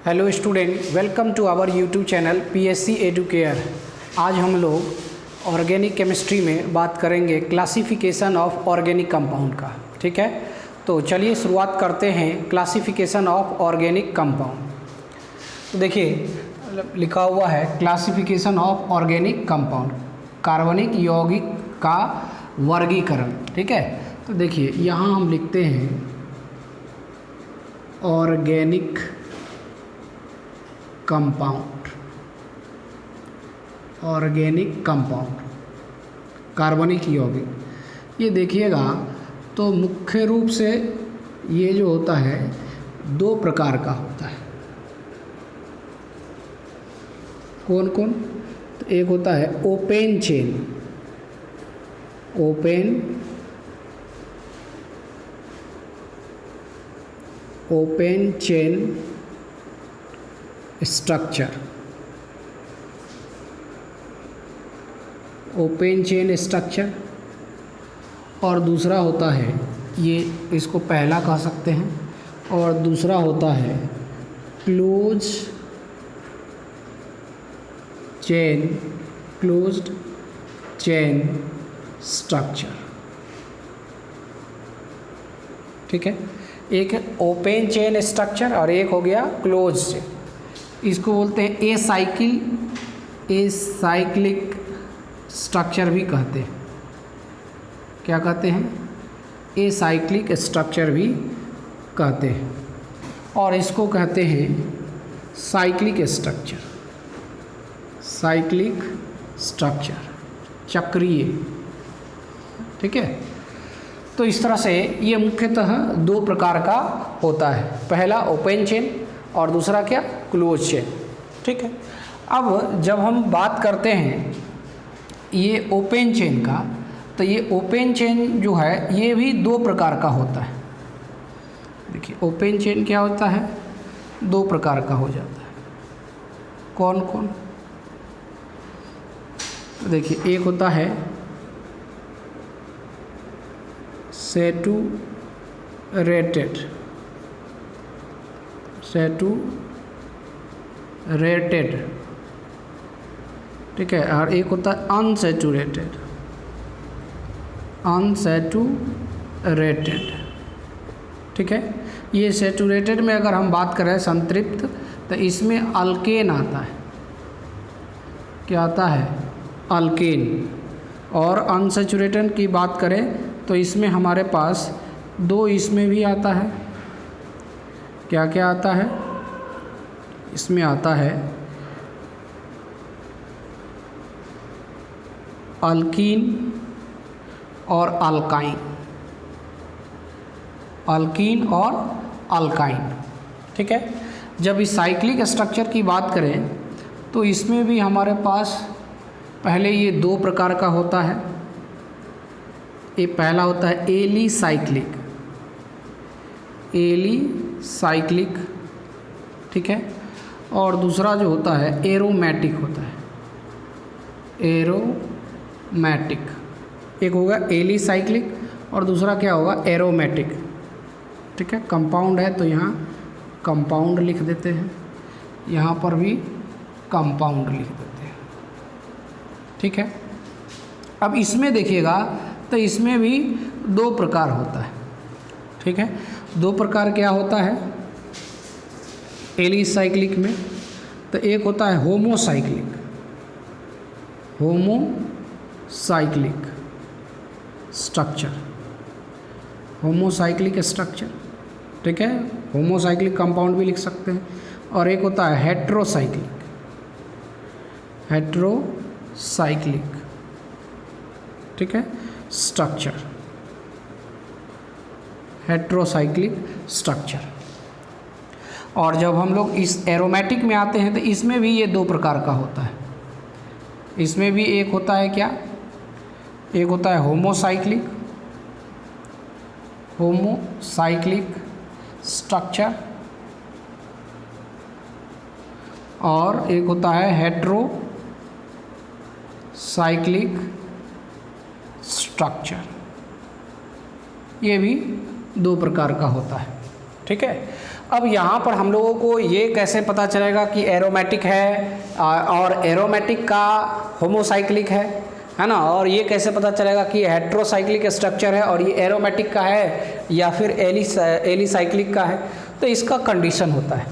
Hello student, welcome to our YouTube channel PSC Educare. आज हम लोग ऑर्गेनिक केमिस्ट्री में बात करेंगे क्लासिफिकेशन ऑफ ऑर्गेनिक कंपाउंड का। ठीक है, तो चलिए शुरुआत करते हैं क्लासिफिकेशन ऑफ ऑर्गेनिक कंपाउंड। तो देखिए लिखा हुआ है क्लासिफिकेशन ऑफ ऑर्गेनिक कंपाउंड, कार्बनिक यौगिक का वर्गीकरण। ठीक है, तो देखिए यहाँ हम लिखते हैं ऑर्गेनिक कंपाउंड, ऑर्गेनिक कंपाउंड कार्बनिक यौगिक। ये देखिएगा तो मुख्य रूप से ये जो होता है दो प्रकार का होता है। कौन कौन? तो एक होता है open chain, open chain structure, open chain structure. और दूसरा होता है, ये इसको पहला कह सकते हैं, और दूसरा होता है close chain, closed chain structure. ठीक है, एक है ओपन चेन स्ट्रक्चर और एक हो गया क्लोज चेन। इसको बोलते हैं एसाइक्लिक स्ट्रक्चर भी कहते हैं। क्या कहते हैं? एसाइक्लिक स्ट्रक्चर भी कहते हैं। और इसको कहते हैं साइक्लिक स्ट्रक्चर, साइक्लिक स्ट्रक्चर चक्रीय। ठीक है, तो इस तरह से ये मुख्यतः दो प्रकार का होता है, पहला ओपन चेन और दूसरा क्या? Close chain. ठीक है, अब जब हम बात करते हैं ये ओपन चेन का, तो ये ओपन चेन जो है ये भी दो प्रकार का होता है। देखिए ओपन चेन क्या होता है? दो प्रकार का हो जाता है। कौन कौन? तो देखिए एक होता है सैचुरेटेड, ठीक है, और एक होता है अनसैचुरेटेड, ठीक है। ये सैचुरेटेड में अगर हम बात करें संतृप्त, तो इसमें अल्केन आता है। क्या आता है? अल्केन। और अनसैचुरेटेड की बात करें तो इसमें हमारे पास दो इसमें भी आता है। क्या क्या आता है? इसमें आता है अल्कीन और अल्काइन, अल्कीन और अल्काइन। ठीक है, जब इस साइक्लिक स्ट्रक्चर की बात करें तो इसमें भी हमारे पास पहले ये दो प्रकार का होता है। एक पहला होता है एलिसाइक्लिक, एलिसाइक्लिक, ठीक है। और दूसरा जो होता है एरोमेटिक होता है, एरोमेटिक। एक होगा एलिसाइक्लिक और दूसरा क्या होगा? एरोमेटिक। ठीक है, कंपाउंड है तो यहाँ कंपाउंड लिख देते हैं, यहाँ पर भी कंपाउंड लिख देते हैं। ठीक है, अब इसमें देखिएगा तो इसमें भी दो प्रकार होता है। ठीक है, दो प्रकार क्या होता है एलिसाइक्लिक में? तो एक होता है homocyclic, homocyclic structure, homocyclic structure. ठीक है, होमोसाइक्लिक कंपाउंड भी लिख सकते हैं। और एक होता है हेट्रोसाइक्लिक, हेट्रोसाइक्लिक, ठीक है, स्ट्रक्चर, हेट्रोसाइक्लिक स्ट्रक्चर। और जब हम लोग इस एरोमेटिक में आते हैं तो इसमें भी ये दो प्रकार का होता है। इसमें भी एक होता है क्या? एक होता है होमोसाइक्लिक, होमोसाइक्लिक स्ट्रक्चर, और एक होता है हेट्रोसाइक्लिक स्ट्रक्चर। ये भी दो प्रकार का होता है। ठीक है, अब यहाँ पर हम लोगों को ये कैसे पता चलेगा कि एरोमेटिक है और एरोमेटिक का होमोसाइक्लिक है ना, और ये कैसे पता चलेगा कि हेट्रोसाइक्लिक स्ट्रक्चर है और ये एरोमेटिक का है या फिर एलिसाइक्लिक का है? तो इसका कंडीशन होता है,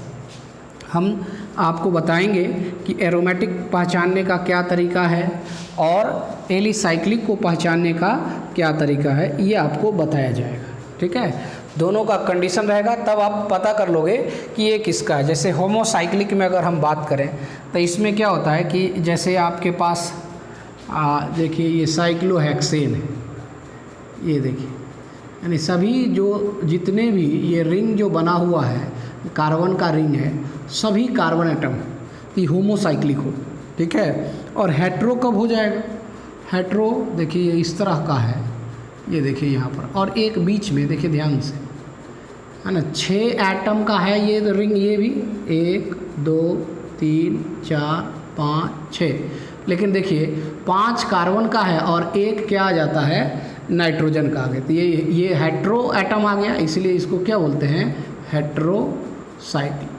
हम आपको बताएंगे कि एरोमेटिक पहचानने का क्या तरीका है और एलिसाइक्लिक को पहचानने का क्या तरीका है, ये आपको बताया जाएगा। ठीक है, दोनों का कंडीशन रहेगा, तब आप पता कर लोगे कि ये किसका है। जैसे होमोसाइक्लिक में अगर हम बात करें तो इसमें क्या होता है कि जैसे आपके पास देखिए ये साइक्लोहेक्सेन है, ये देखिए, यानी सभी जो जितने भी ये रिंग जो बना हुआ है कार्बन का रिंग है, सभी कार्बन एटम ये होमोसाइक्लिक हो। ठीक है, और हेट्रो कब हो जाएगा? हेट्रो देखिए ये इस तरह का है, ये देखिए यहाँ पर, और एक बीच में देखिए ध्यान से, है ना, 6 एटम का है ये तो रिंग, ये भी 1 2 3 4 5 6, लेकिन देखिए 5 कार्बन का है और एक क्या आ जाता है, नाइट्रोजन का आ गया। तो ये हेट्रो एटम आ गया, इसलिए इसको क्या बोलते हैं, हेट्रोसाइक्लिक,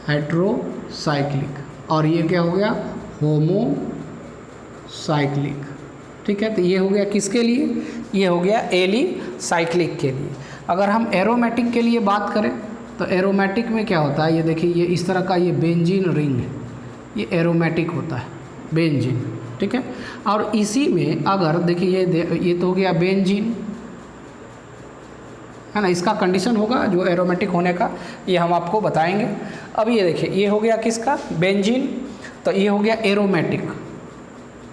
हेट्रोसाइक्लिक। और ये क्या हो गया, होमोसाइक्लिक। ठीक है, तो ये हो गया किसके लिए, ये हो गया एलिसाइक्लिक के लिए। अगर हम एरोमेटिक के लिए बात करें तो एरोमेटिक में क्या होता है, ये देखिए ये इस तरह का ये बेंजीन रिंग है, ये एरोमेटिक होता है, बेंजीन। ठीक है, और इसी में अगर देखिए ये तो हो गया बेंजीन, है ना, इसका कंडीशन होगा जो एरोमेटिक होने का, ये हम आपको बताएंगे। अब ये देखिए ये हो गया किसका, बेंजीन, तो ये हो गया एरोमेटिक,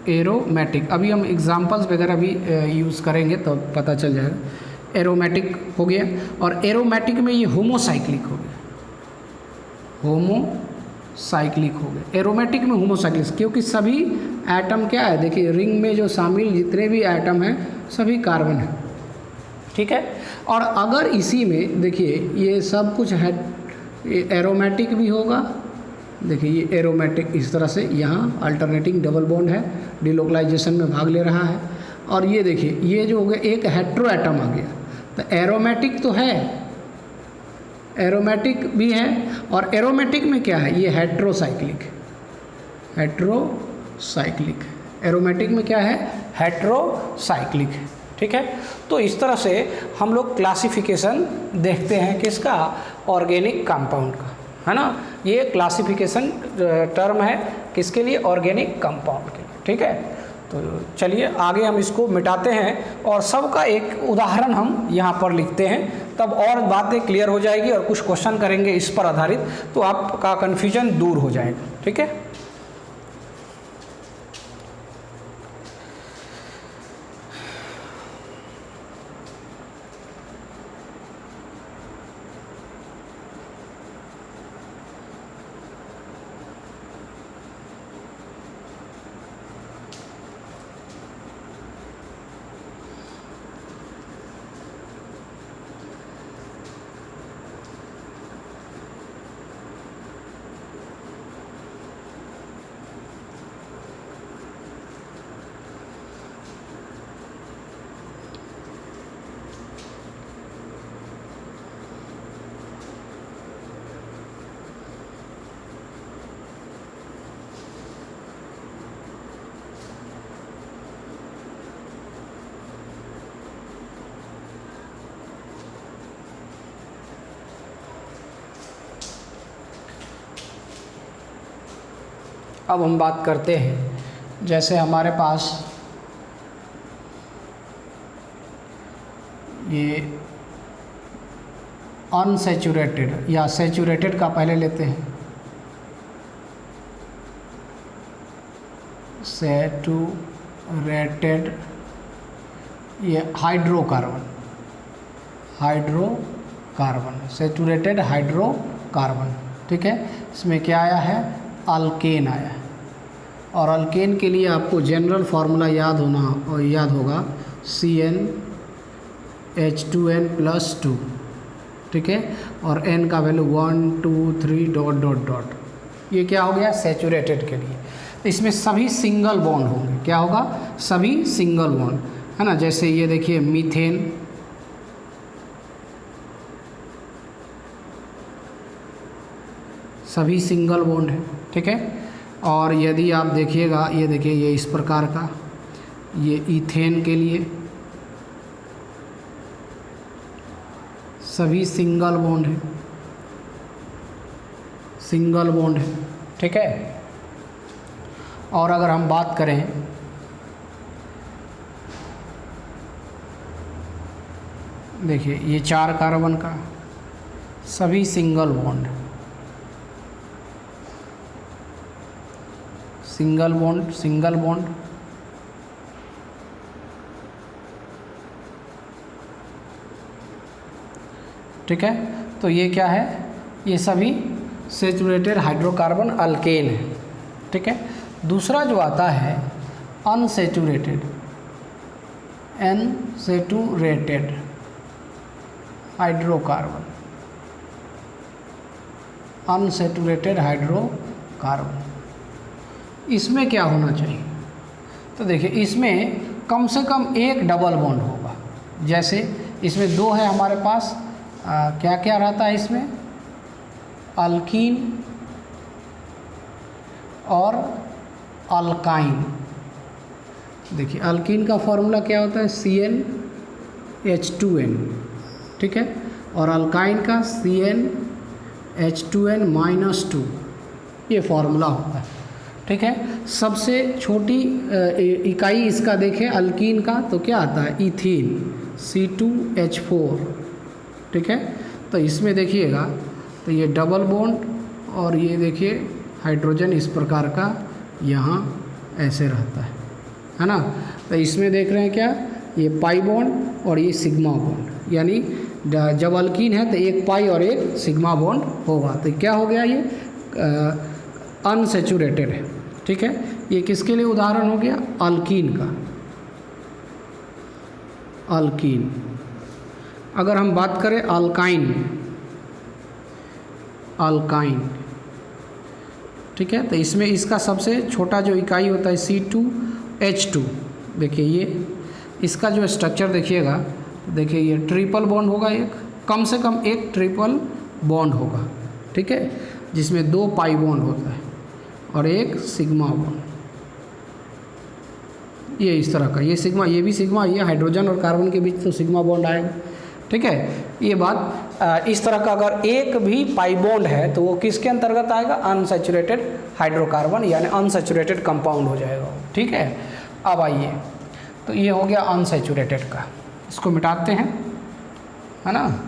एरोमेटिक। अभी हम एग्जांपल्स वगैरह भी यूज़ करेंगे तो पता चल जाएगा। एरोमेटिक हो गया, और एरोमेटिक में ये होमोसाइक्लिक हो गया, होमोसाइक्लिक हो गया, एरोमेटिक में होमोसाइक्लिक, क्योंकि सभी एटम क्या है, देखिए रिंग में जो शामिल जितने भी एटम हैं सभी कार्बन है। ठीक है, और अगर इसी में देखिए ये सब कुछ है, एरोमेटिक भी होगा, देखिए ये एरोमेटिक इस तरह से यहाँ अल्टरनेटिंग डबल बॉन्ड है, डिलोकलाइजेशन में भाग ले रहा है, और ये देखिए ये जो हो गया एक हेट्रो एटम आ गया, तो एरोमेटिक तो है, एरोमेटिक भी है, और एरोमेटिक में क्या है, ये हेट्रोसाइक्लिक, हेट्रोसाइक्लिक, एरोमेटिक में क्या है, हेट्रोसाइक्लिक है। ठीक है, तो इस तरह से हम लोग क्लासिफिकेशन देखते हैं किसका, ऑर्गेनिक कंपाउंड का, है ना, ये क्लासिफिकेशन टर्म है किसके लिए, ऑर्गेनिक कंपाउंड के लिए। ठीक है, तो चलिए आगे हम इसको मिटाते हैं और सबका एक उदाहरण हम यहाँ पर लिखते हैं, तब और बातें क्लियर हो जाएगी और कुछ क्वेश्चन करेंगे इस पर आधारित, तो आपका कन्फ्यूजन दूर हो जाएगा। ठीक है, अब हम बात करते हैं, जैसे हमारे पास ये अनसैचुरेटेड या सैचुरेटेड का पहले लेते हैं, सैचुरेटेड, ये हाइड्रोकार्बन, हाइड्रोकार्बन, सैचुरेटेड हाइड्रोकार्बन। ठीक है, इसमें क्या आया है, अल्केन आया है, और अल्केन के लिए आपको जनरल फार्मूला याद होगा CnH2n+2। ठीक है, और n का वैल्यू 1 2 3 ... ये क्या हो गया, सैचुरेटेड के लिए। तो इसमें सभी सिंगल बॉन्ड होंगे, क्या होगा, सभी सिंगल बॉन्ड, है ना। जैसे ये देखिए मीथेन, सभी सिंगल बॉन्ड है, ठीक है। और यदि आप देखिएगा, ये देखिए ये इस प्रकार का, ये इथेन के लिए सभी सिंगल बॉन्ड है, सिंगल बॉन्ड है, ठीक है। और अगर हम बात करें देखिए ये 4 कार्बन का सभी single bond, single bond, single bond, ठीक है। तो ये क्या है, ये सभी सैचुरेटेड हाइड्रोकार्बन अल्केन है, ठीक है। दूसरा जो आता है unsaturated, unsaturated hydrocarbon, unsaturated hydrocarbon, इसमें क्या होना चाहिए? तो देखिए इसमें कम से कम एक डबल बॉन्ड होगा। जैसे इसमें 2 है हमारे पास, क्या क्या रहता है इसमें, अल्कीन और अल्काइन। देखिए अल्कीन का फॉर्मूला क्या होता है, CnH2n, ठीक है। और अल्काइन का CnH2n-2, ये फॉर्मूला होता है, ठीक है। सबसे छोटी इकाई इसका देखें अल्कीन का, तो क्या आता है, इथीन, C2H4, ठीक है। तो इसमें देखिएगा तो ये डबल बॉन्ड और ये देखिए हाइड्रोजन इस प्रकार का यहाँ ऐसे रहता है ना। तो इसमें देख रहे हैं क्या, ये पाई बॉन्ड और ये सिग्मा बॉन्ड, यानी जब अल्कीन है तो एक पाई और एक सिग्मा बॉन्ड होगा। तो क्या हो गया, ये अनसैचुरेटेड है, ठीक है। ये किसके लिए उदाहरण हो गया, अल्कीन का, अल्कीन। अगर हम बात करें अल्काइन में, अल्काइन, ठीक है। तो इसमें इसका सबसे छोटा जो इकाई होता है C2H2, देखिए ये इसका जो स्ट्रक्चर देखिएगा, देखिए ये ट्रिपल बॉन्ड होगा, एक कम से कम एक ट्रिपल बॉन्ड होगा, ठीक है, जिसमें 2 पाई बॉन्ड होता है और एक सिग्मा बॉन्ड, ये इस तरह का, ये सिग्मा, ये भी सिग्मा, ये हाइड्रोजन और कार्बन के बीच तो सिग्मा बॉन्ड आएगा, ठीक है। ये बात इस तरह का अगर एक भी पाई बॉन्ड है तो वो किसके अंतर्गत आएगा, अनसैचुरेटेड हाइड्रोकार्बन, यानी अनसैचुरेटेड कंपाउंड हो जाएगा, ठीक है। अब आइए, तो ये हो गया अनसैचुरेटेड का, इसको मिटाते हैं, है ना।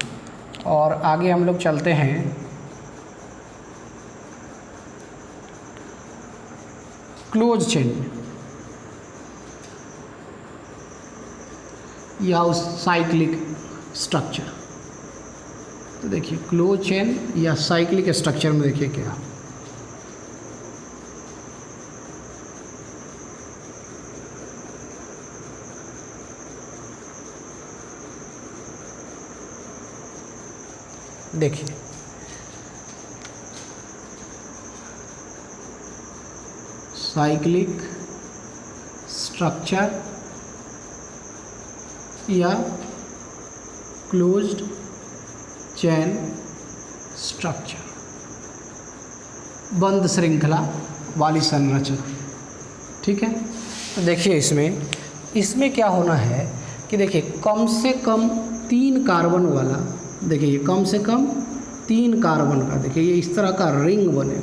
और आगे हम लोग चलते हैं क्लोज चेन या उस साइक्लिक स्ट्रक्चर। तो देखिए क्लोज चेन या साइक्लिक स्ट्रक्चर में देखिए क्या, देखिए साइक्लिक स्ट्रक्चर या क्लोज्ड चैन स्ट्रक्चर, बंद श्रृंखला वाली संरचना, ठीक है। तो देखिए इसमें क्या होना है कि देखिए कम से कम 3 कार्बन वाला, देखिए ये कम से कम 3 कार्बन का, देखिए ये इस तरह का रिंग बने,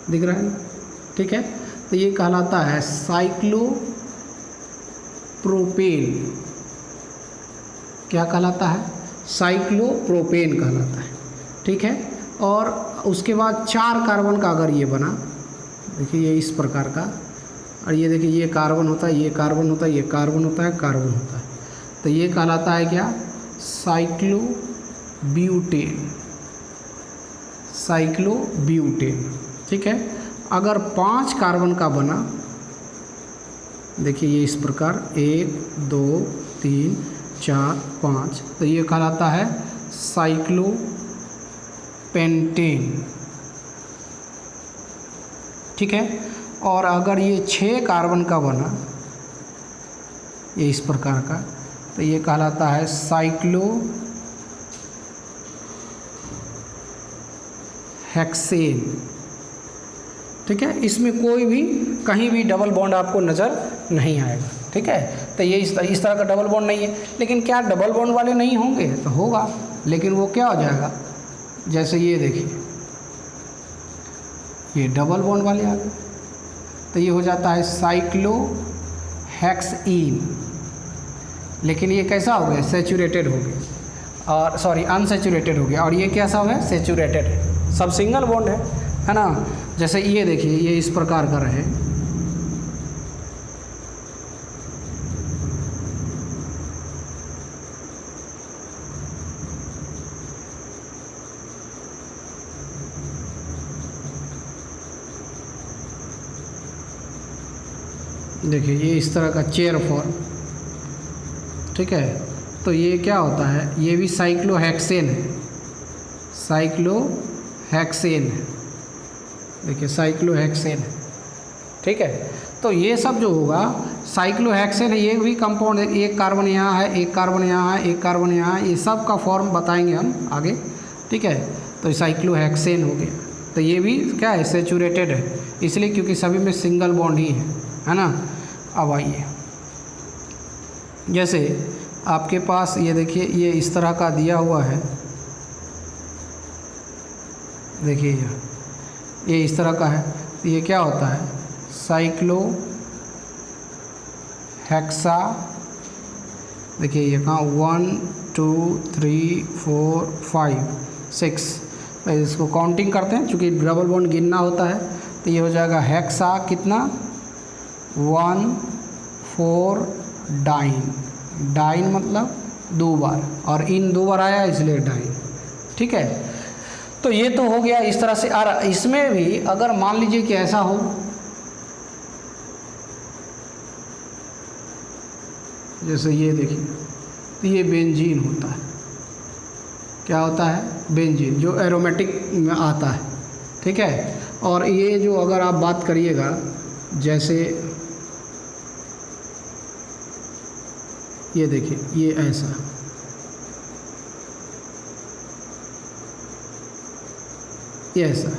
दिख रहा है ना, ठीक है। तो ये कहलाता है साइक्लोप्रोपेन, क्या कहलाता है, साइक्लोप्रोपेन कहलाता है, ठीक है। और उसके बाद 4 कार्बन का अगर ये बना, देखिए ये इस प्रकार का, और ये देखिए ये कार्बन होता है, ये कार्बन होता है, ये कार्बन होता है, कार्बन होता है, तो ये कहलाता है क्या, साइक्लोब्यूटेन, साइक्लोब्यूटेन, ठीक है। अगर 5 कार्बन का बना, देखिए ये इस प्रकार 1 2 3 4 5, तो ये कहलाता है साइक्लोपेंटेन, ठीक है। और अगर ये 6 कार्बन का बना, ये इस प्रकार का, तो ये कहलाता है हेक्सेन। ठीक है, इसमें कोई भी कहीं भी डबल बॉन्ड आपको नज़र नहीं आएगा। ठीक है, तो ये इस तरह का डबल बॉन्ड नहीं है। लेकिन क्या डबल बॉन्ड वाले नहीं होंगे? तो होगा, लेकिन वो क्या हो जाएगा, जैसे ये देखिए, ये डबल बॉन्ड वाले आ गए, तो ये हो जाता है साइक्लोहेक्सीन। लेकिन ये कैसा हो गया, सेचूरेटेड हो गया, और सॉरी अनसेचूरेटेड हो गया। और ये कैसा हो गया, सेचूरेटेड है, सब सिंगल बॉन्ड है ना। जैसे ये देखिए, ये इस प्रकार का रहे, देखिए ये इस तरह का चेयर फॉर्म। ठीक है, तो ये क्या होता है, ये भी साइक्लोहेक्सेन है, साइक्लोहेक्सेन है, देखिए साइक्लोहेक्सेन है। ठीक है, तो ये सब जो होगा साइक्लोहेक्सेन है, ये भी कंपाउंड है, एक कार्बन यहाँ है, एक कार्बन यहाँ है, एक कार्बन यहाँ है, ये सब का फॉर्म बताएंगे हम आगे। ठीक है, तो साइक्लोहेक्सेन हो गया। तो ये भी क्या है, सेचूरेटेड है, इसलिए क्योंकि सभी में सिंगल बॉन्ड ही है ना। अब आइए, जैसे आपके पास ये देखिए, ये इस तरह का दिया हुआ है, देखिए ये इस तरह का है, तो ये क्या होता है, साइक्लोहेक्सा। देखिए ये कहाँ 1 2 3 4 5 6, इसको काउंटिंग करते हैं, चूँकि डबल बॉन्ड गिनना होता है। तो ये हो जाएगा हेक्सा कितना, 1 4 डाइन, डाइन मतलब 2 बार, और इन 2 बार आया इसलिए डाइन। ठीक है, तो ये तो हो गया इस तरह से। और इसमें भी अगर मान लीजिए कि ऐसा हो, जैसे ये देखिए, तो ये बेंजीन होता है, क्या होता है, बेंजीन, जो एरोमेटिक में आता है। ठीक है, और ये जो अगर आप बात करिएगा, जैसे ये देखिए, ये ऐसा, ये ऐसा,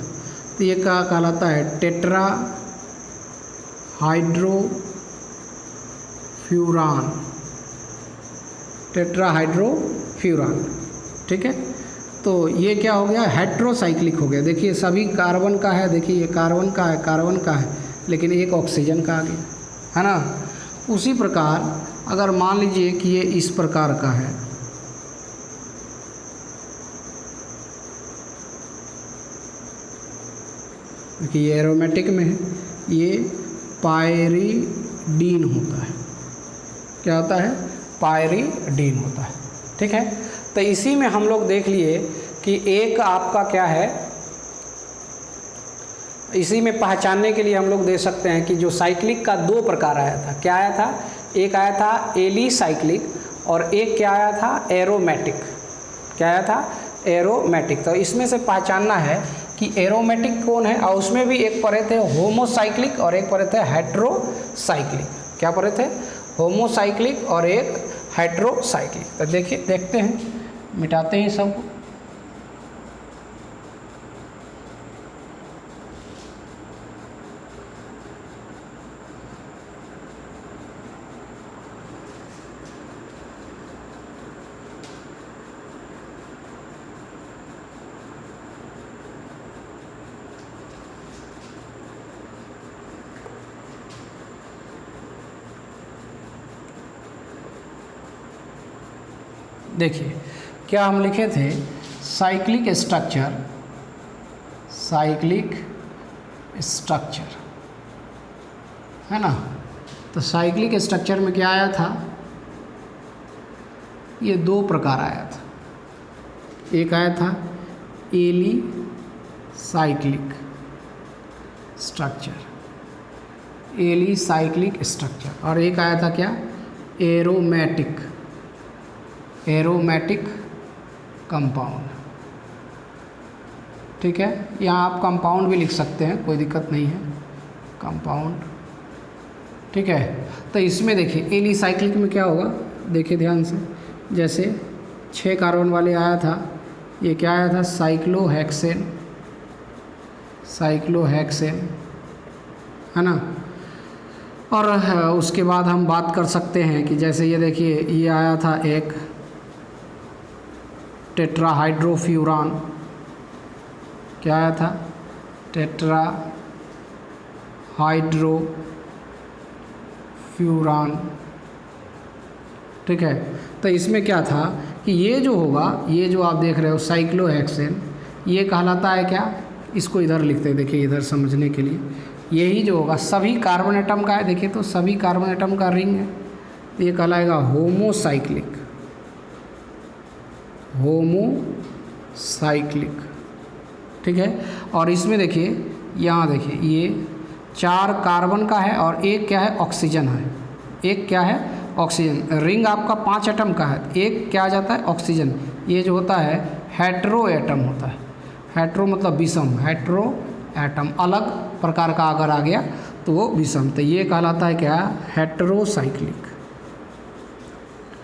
तो ये क्या कहलाता है, टेट्रा हाइड्रोफ्यूरान, टेट्रा हाइड्रोफ्यूरान। ठीक है, तो ये क्या हो गया, हेट्रोसाइक्लिक हो गया। देखिए सभी कार्बन का है, देखिए ये कार्बन का है, कार्बन का है, लेकिन एक ऑक्सीजन का आ गया, है ना। उसी प्रकार अगर मान लीजिए कि ये इस प्रकार का है, देखिए ये एरोमेटिक में है, ये पायरीडीन होता है, क्या होता है, पायरीडीन होता है। ठीक है, तो इसी में हम लोग देख लिए कि एक आपका क्या है, इसी में पहचानने के लिए हम लोग दे सकते हैं कि जो साइक्लिक का 2 प्रकार आया था, क्या आया था, एक आया था एलिसाइक्लिक और एक क्या आया था, एरोमेटिक। क्या आया था, एरोमेटिक। तो इसमें से पहचानना है कि एरोमेटिक कौन है, और उसमें भी एक पढ़े थे होमोसाइक्लिक और एक पढ़े थे हेट्रोसाइक्लिक। क्या पढ़े थे, होमोसाइक्लिक और एक हेट्रोसाइक्लिक। तो देखिए, देखते हैं, मिटाते हैं सब। देखिए क्या हम लिखे थे, साइक्लिक स्ट्रक्चर, साइक्लिक स्ट्रक्चर, है ना। तो साइक्लिक स्ट्रक्चर में क्या आया था, ये 2 प्रकार आया था। एक आया था एलिसाइक्लिक स्ट्रक्चर, एलिसाइक्लिक स्ट्रक्चर, और एक आया था क्या, एरोमेटिक, एरोमेटिक कंपाउंड। ठीक है, यहाँ आप कंपाउंड भी लिख सकते हैं, कोई दिक्कत नहीं है, कंपाउंड। ठीक है, तो इसमें देखिए एलिसाइक्लिक में क्या होगा, देखिए ध्यान से, जैसे 6 कार्बन वाले आया था, ये क्या आया था, साइक्लोहेक्सेन, साइक्लोहेक्सेन, है ना। और उसके बाद हम बात कर सकते हैं कि जैसे ये देखिए, ये आया था एक टेट्राहाइड्रोफ्यूरान, क्या आया था, टेट्राहाइड्रोफ्यूरान, ठीक है। तो इसमें क्या था कि ये जो होगा, ये जो आप देख रहे हो साइक्लोहेक्सेन, ये कहलाता है क्या, इसको इधर लिखते हैं, देखिए इधर समझने के लिए, यही जो होगा सभी कार्बन एटम का है, देखिए तो सभी कार्बन एटम का रिंग है, ये कहलाएगा होमोसाइक्लिक, होमोसाइक्लिक, ठीक है। और इसमें देखिए, यहाँ देखिए, ये 4 कार्बन का है और एक क्या है, ऑक्सीजन है, एक क्या है, ऑक्सीजन। रिंग आपका 5 एटम का है, एक क्या आ जाता है, ऑक्सीजन। ये जो होता है हेट्रो एटम होता है, हेट्रो मतलब विषम, हेट्रो एटम अलग प्रकार का अगर आ गया तो वो विषम, तो ये कहलाता है क्या, हेट्रोसाइक्लिक,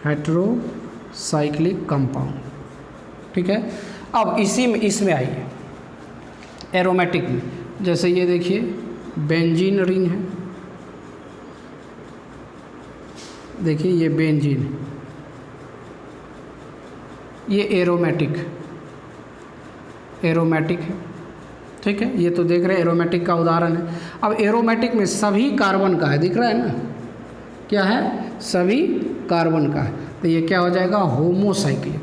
हेट्रोसाइक्लिक कंपाउंड, ठीक है। अब इसी में, इसमें आइए एरोमेटिक में, जैसे ये देखिए बेंजीन रिंग है, देखिए ये बेंजीन, ये एरोमेटिक, एरोमेटिक है, ठीक है। ये तो देख रहे हैं एरोमेटिक का उदाहरण है। अब एरोमेटिक में सभी कार्बन का है, दिख रहा है ना, क्या है, सभी कार्बन का है, तो ये क्या हो जाएगा, होमोसाइक्लिक,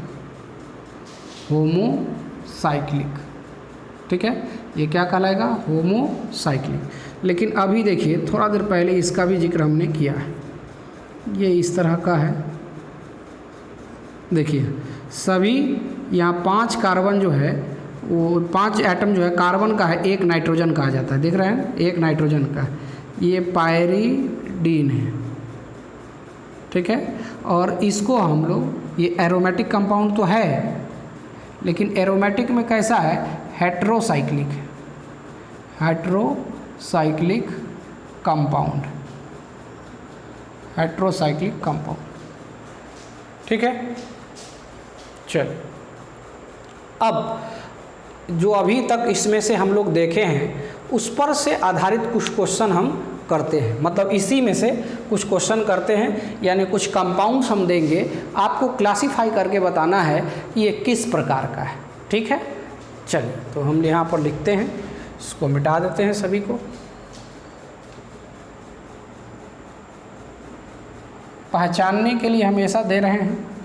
होमोसाइक्लिक, ठीक है। ये क्या कहलाएगा, होमोसाइक्लिक। लेकिन अभी देखिए, थोड़ा देर पहले इसका भी जिक्र हमने किया है, ये इस तरह का है, देखिए सभी यहाँ 5 कार्बन जो है, वो 5 एटम जो है कार्बन का है, एक नाइट्रोजन का आ जाता है, दिख रहे हैं, एक नाइट्रोजन का है, ये पायरीडीन है, ठीक है। और इसको हम लोग, ये एरोमेटिक कंपाउंड तो है, लेकिन एरोमेटिक में कैसा है, हेट्रोसाइक्लिक है, हेट्रोसाइक्लिक कंपाउंड, हेट्रोसाइक्लिक कंपाउंड, ठीक है। चल, अब जो अभी तक इसमें से हम लोग देखे हैं, उस पर से आधारित कुछ क्वेश्चन हम करते हैं, मतलब इसी में से कुछ क्वेश्चन करते हैं, यानी कुछ कंपाउंड्स हम देंगे, आपको क्लासिफाई करके बताना है कि ये किस प्रकार का है, ठीक है। चलिए, तो हम यहाँ पर लिखते हैं, इसको मिटा देते हैं सभी को। पहचानने के लिए हमेशा दे रहे हैं,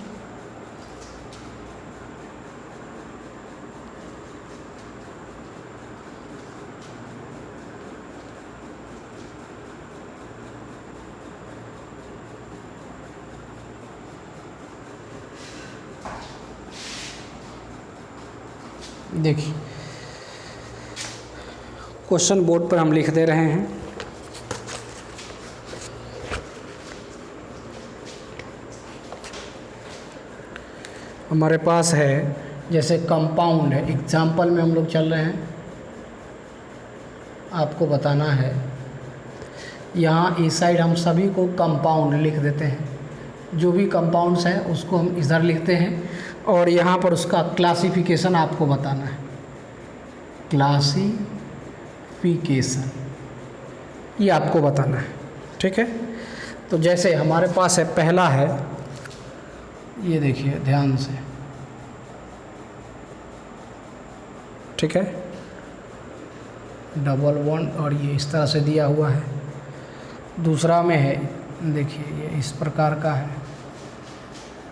देखिए क्वेश्चन बोर्ड पर हम लिख दे रहे हैं। हमारे पास है, जैसे कंपाउंड है, एग्जाम्पल में हम लोग चल रहे हैं, आपको बताना है, यहाँ इस साइड हम सभी को कंपाउंड लिख देते हैं, जो भी कंपाउंड्स हैं उसको हम इधर लिखते हैं, और यहाँ पर उसका क्लासिफिकेशन आपको बताना है, क्लासिफिकेशन ये आपको बताना है, ठीक है। तो जैसे हमारे पास है, पहला है, ये देखिए ध्यान से, ठीक है, डबल बॉन्ड, और ये इस तरह से दिया हुआ है। दूसरा में है, देखिए ये इस प्रकार का है,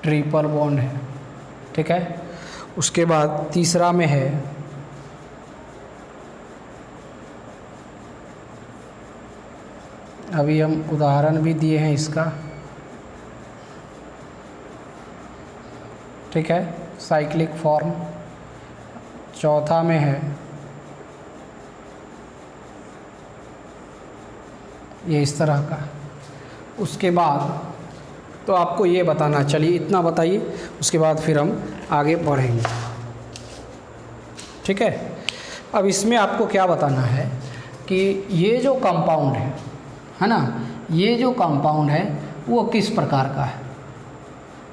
ट्रिपल बॉन्ड है, ठीक है। उसके बाद तीसरा में है, अभी हम उदाहरण भी दिए हैं इसका, ठीक है, साइक्लिक फॉर्म। चौथा में है, ये इस तरह का। उसके बाद तो आपको ये बताना, चलिए इतना बताइए, उसके बाद फिर हम आगे बढ़ेंगे, ठीक है। अब इसमें आपको क्या बताना है कि ये जो कंपाउंड है ना, ये जो कंपाउंड है वो किस प्रकार का है।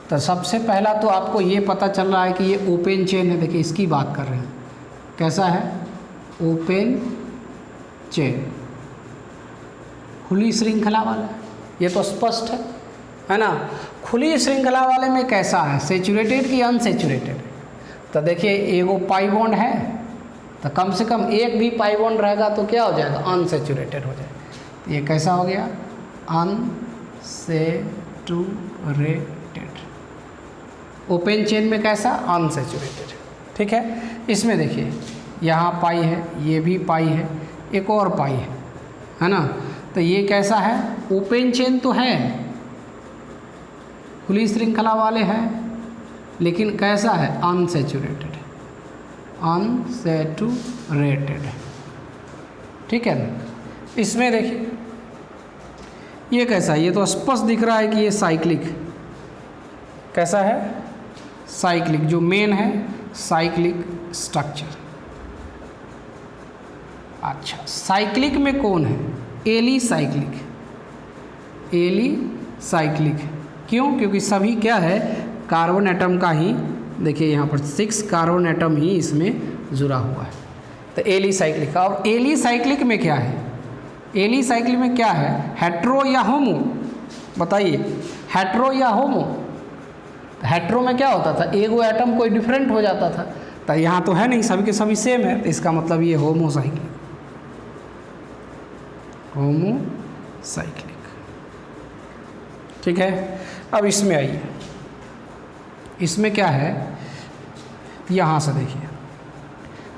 तो सबसे पहला तो आपको ये पता चल रहा है कि ये ओपन चेन है, देखिए इसकी बात कर रहे हैं, कैसा है, ओपन चेन, खुली श्रृंखला वाला, ये तो स्पष्ट है ना। खुली श्रृंखला वाले में कैसा है, सेचुरेटेड कि अनसेचुरेटेड। तो देखिए एगो पाई बॉन्ड है, तो कम से कम एक भी पाई बॉन्ड रहेगा तो क्या हो जाएगा, अनसेचुरेटेड हो जाएगा। तो ये कैसा हो गया, अनसेचुरेटेड। ओपन चेन में कैसा, अनसेचुरेटेड। ठीक है, इसमें देखिए यहाँ पाई है, ये भी पाई है, एक और पाई है ना। तो ये कैसा है, ओपन चेन तो है, खुली श्रृंखला वाले हैं, लेकिन कैसा है, अनसेचुरेटेड, अनसेचुरेटेड। ठीक है ना। इसमें देखिए ये कैसा है, ये तो स्पष्ट दिख रहा है कि ये साइक्लिक, कैसा है, साइक्लिक, जो मेन है साइक्लिक स्ट्रक्चर। अच्छा, साइक्लिक में कौन है, एली साइक्लिक, एली साइक्लिक। क्यों, क्योंकि सभी क्या है, कार्बन एटम का ही, देखिए यहाँ पर 6 कार्बन एटम ही इसमें जुड़ा हुआ है। तो एली साइक्लिक। और एली साइक्लिक में क्या है, एली साइक्लिक में क्या है, हेट्रो या होमो, बताइए, हेट्रो या होमो। हेट्रो में क्या होता था, एगो एटम कोई डिफरेंट हो जाता था, तो यहाँ तो है नहीं, सभी के सभी सेम है, तो इसका मतलब ये होमो साइक्लिक, होमो साइक्लिक। ठीक है, अब इसमें आइए, इसमें क्या है, यहाँ से देखिए,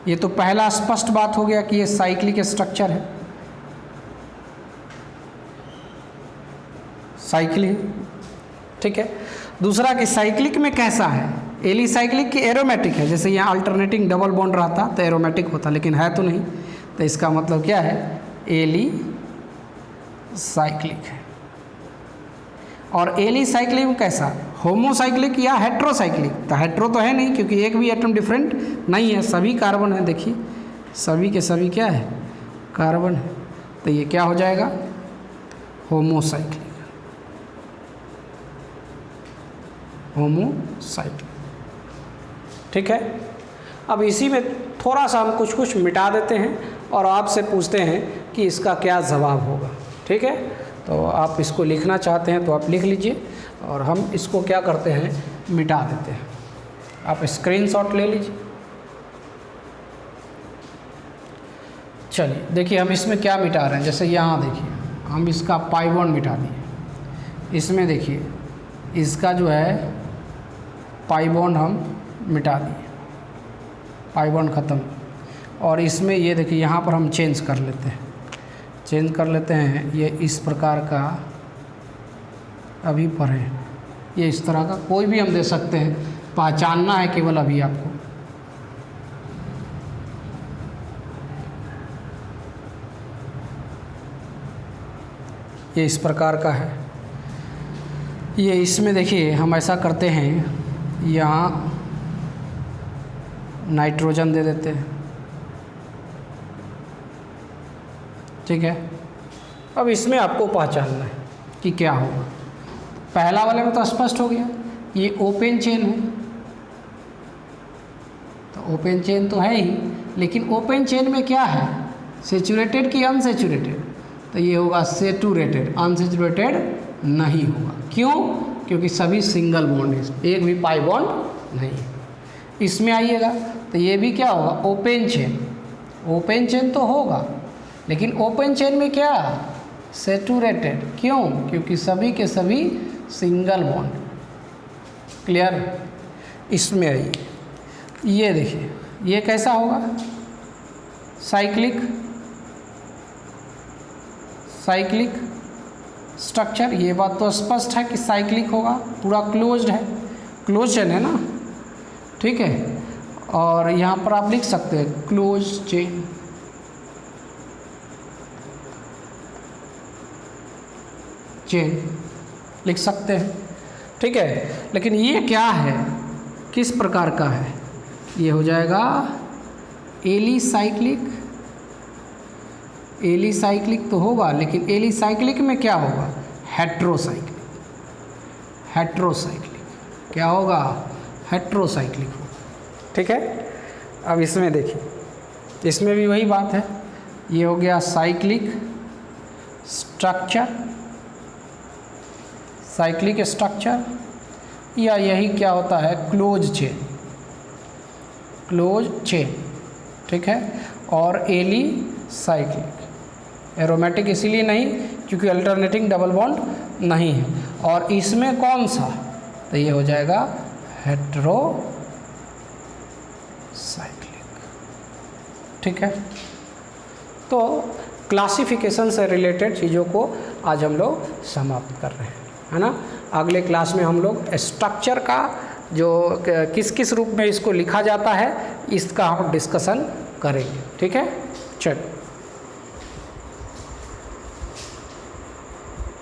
ये तो पहला स्पष्ट बात हो गया कि ये साइक्लिक स्ट्रक्चर है, साइक्लिक। ठीक है, दूसरा कि साइक्लिक में कैसा है, एली साइक्लिक की एरोमेटिक है, जैसे यहाँ अल्टरनेटिंग डबल बॉन्ड रहता तो एरोमेटिक होता, लेकिन है तो नहीं, तो इसका मतलब क्या है, एली साइक्लिक है। और एली साइक्लिक में कैसा, होमोसाइक्लिक या हेट्रोसाइक्लिक। तो हेट्रो तो है नहीं, क्योंकि एक भी एटम डिफरेंट नहीं है, सभी कार्बन है, देखिए सभी के सभी क्या है, कार्बन है, तो ये क्या हो जाएगा, होमोसाइक्लिक, होमोसाइक्लिक। ठीक है, अब इसी में थोड़ा सा हम कुछ मिटा देते हैं और आपसे पूछते हैं कि इसका क्या जवाब होगा। ठीक है, तो आप इसको लिखना चाहते हैं तो आप लिख लीजिए, और हम इसको क्या करते हैं, मिटा देते हैं। आप स्क्रीनशॉट ले लीजिए। चलिए देखिए हम इसमें क्या मिटा रहे हैं, जैसे यहाँ देखिए हम इसका पाई बॉन्ड मिटा दिए, इसमें देखिए इसका जो है पाई बॉन्ड हम मिटा दिए, पाई बॉन्ड ख़त्म। और इसमें ये देखिए यहाँ पर हम चेंज कर लेते हैं, चेंज कर लेते हैं, ये इस प्रकार का अभी पढ़ें, ये इस तरह का कोई भी हम दे सकते हैं, पहचानना है केवल अभी आपको। ये इस प्रकार का है, ये इसमें देखिए हम ऐसा करते हैं, यहाँ नाइट्रोजन दे देते हैं। ठीक है, अब इसमें आपको पहचानना है कि क्या होगा। पहला वाले में तो स्पष्ट हो गया, ये ओपन चेन है, तो ओपन चेन तो है ही, लेकिन ओपन चेन में क्या है, सेचुरेटेड कि अनसेचुरेटेड, तो ये होगा सेचुरेटेड, अनसेचुरेटेड नहीं होगा। क्यों, क्योंकि सभी सिंगल बॉन्ड है, एक भी पाई बॉन्ड नहीं है। इसमें आइएगा तो ये भी क्या होगा, ओपन चेन, ओपन चेन तो होगा, लेकिन ओपन चेन में क्या, सेचुरेटेड। क्यों, क्योंकि सभी के सभी सिंगल बॉन्ड। क्लियर। इसमें आइए, ये देखिए ये कैसा होगा, साइक्लिक, साइक्लिक स्ट्रक्चर। ये बात तो स्पष्ट है कि साइक्लिक होगा, पूरा क्लोज्ड है, क्लोज चेन है ना। ठीक है, और यहाँ पर आप लिख सकते हैं क्लोज चेन, चेन लिख सकते हैं। ठीक है, लेकिन ये क्या है, किस प्रकार का है, ये हो जाएगा एलिसाइक्लिक। एलिसाइक्लिक तो होगा, लेकिन एलिसाइक्लिक में क्या होगा, हेट्रोसाइक्लिक। हेट्रोसाइक्लिक क्या होगा, हेट्रोसाइक्लिक होगा। ठीक है, अब इसमें देखिए इसमें भी वही बात है, ये हो गया साइक्लिक स्ट्रक्चर, साइक्लिक स्ट्रक्चर, या यही क्या होता है, क्लोज चेन, क्लोज चेन, ठीक है। और एली साइक्लिक, एरोमेटिक इसीलिए नहीं क्योंकि अल्टरनेटिंग डबल बॉन्ड नहीं है। और इसमें कौन सा, तो ये हो जाएगा हेटेरो साइक्लिक, ठीक है। तो क्लासिफिकेशन से रिलेटेड चीज़ों को आज हम लोग समाप्त कर रहे हैं, है ना। अगले क्लास में हम लोग स्ट्रक्चर का जो किस किस रूप में इसको लिखा जाता है इसका हम डिस्कशन करेंगे, ठीक है। चलो।